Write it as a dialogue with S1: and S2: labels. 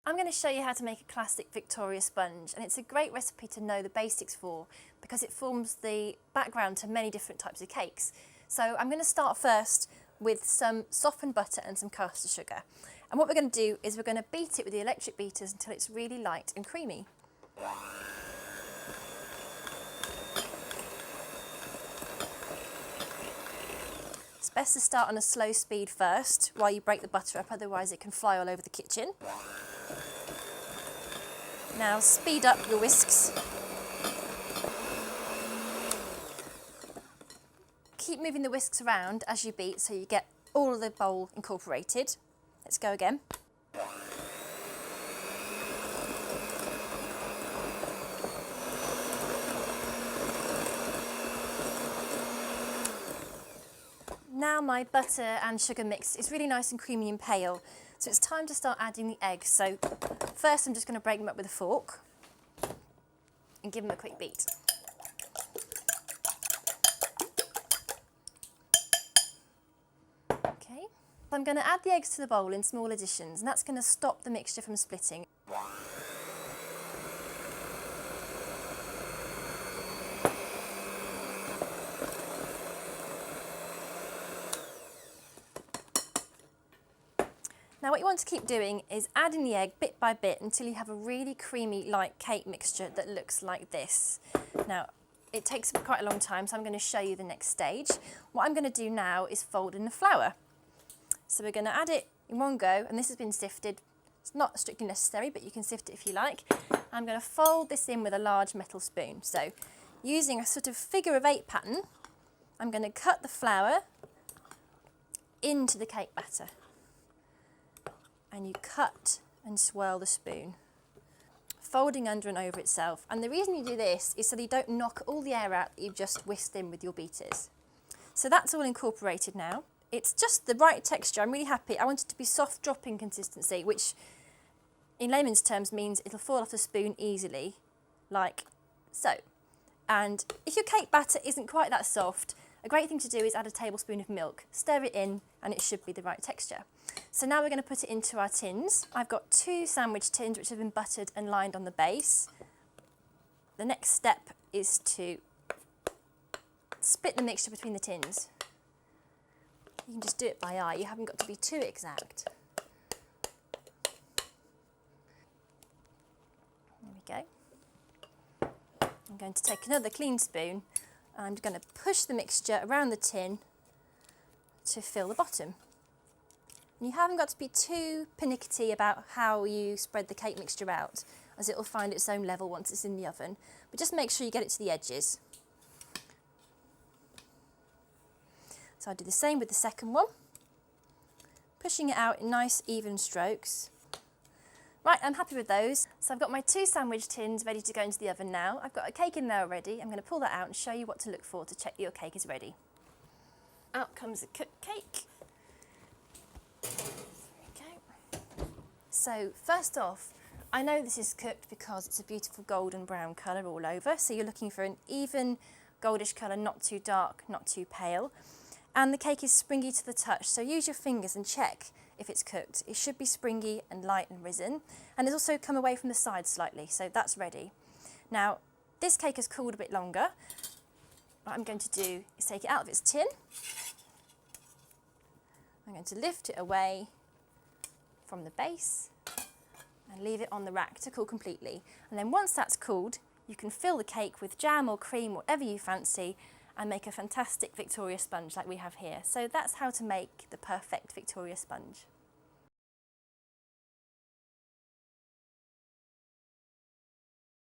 S1: I'm going to show you how to make a classic Victoria sponge, and it's a great recipe to know the basics for because it forms the background to many different types of cakes. So I'm going to start first with some softened butter and some castor sugar. And what we're going to do is we're going to beat it with the electric beaters until it's really light and creamy. It's best to start on a slow speed first while you break the butter up, otherwise it can fly all over the kitchen. Now speed up your whisks. Keep moving the whisks around as you beat so you get all of the bowl incorporated. Let's go again. Now my butter and sugar mix is really nice and creamy and pale, so it's time to start adding the eggs. So first I'm just going to break them up with a fork and give them a quick beat. Okay, I'm going to add the eggs to the bowl in small additions, and that's going to stop the mixture from splitting. Now what you want to keep doing is adding the egg bit by bit until you have a really creamy light cake mixture that looks like this. Now it takes quite a long time, so I'm going to show you the next stage. What I'm going to do now is fold in the flour. So we're going to add it in one go, and this has been sifted. It's not strictly necessary, but you can sift it if you like. I'm going to fold this in with a large metal spoon. So using a sort of figure-of-8 pattern, I'm going to cut the flour into the cake batter. And you cut and swirl the spoon, folding under and over itself. And the reason you do this is so that you don't knock all the air out that you've just whisked in with your beaters. So that's all incorporated now. It's just the right texture. I'm really happy. I want it to be soft dropping consistency, which in layman's terms means it'll fall off the spoon easily, like so. And if your cake batter isn't quite that soft, a great thing to do is add a tablespoon of milk, stir it in, and it should be the right texture. So now we're going to put it into our tins. I've got 2 sandwich tins which have been buttered and lined on the base. The next step is to split the mixture between the tins. You can just do it by eye, you haven't got to be too exact. There we go. I'm going to take another clean spoon. I'm going to push the mixture around the tin to fill the bottom. And you haven't got to be too pernickety about how you spread the cake mixture out, as it will find its own level once it's in the oven. But just make sure you get it to the edges. So I'll do the same with the second one, pushing it out in nice even strokes. Right, I'm happy with those. So I've got my 2 sandwich tins ready to go into the oven now. I've got a cake in there already. I'm going to pull that out and show you what to look for to check that your cake is ready. Out comes a cooked cake. There we go. So first off, I know this is cooked because it's a beautiful golden brown colour all over. So you're looking for an even goldish colour, not too dark, not too pale. And the cake is springy to the touch, so use your fingers and check if it's cooked. It should be springy and light and risen, and it's also come away from the sides slightly, so that's ready. Now, this cake has cooled a bit longer. What I'm going to do is take it out of its tin. I'm going to lift it away from the base and leave it on the rack to cool completely. And then once that's cooled, you can fill the cake with jam or cream, whatever you fancy, and make a fantastic Victoria sponge like we have here. So that's how to make the perfect Victoria sponge.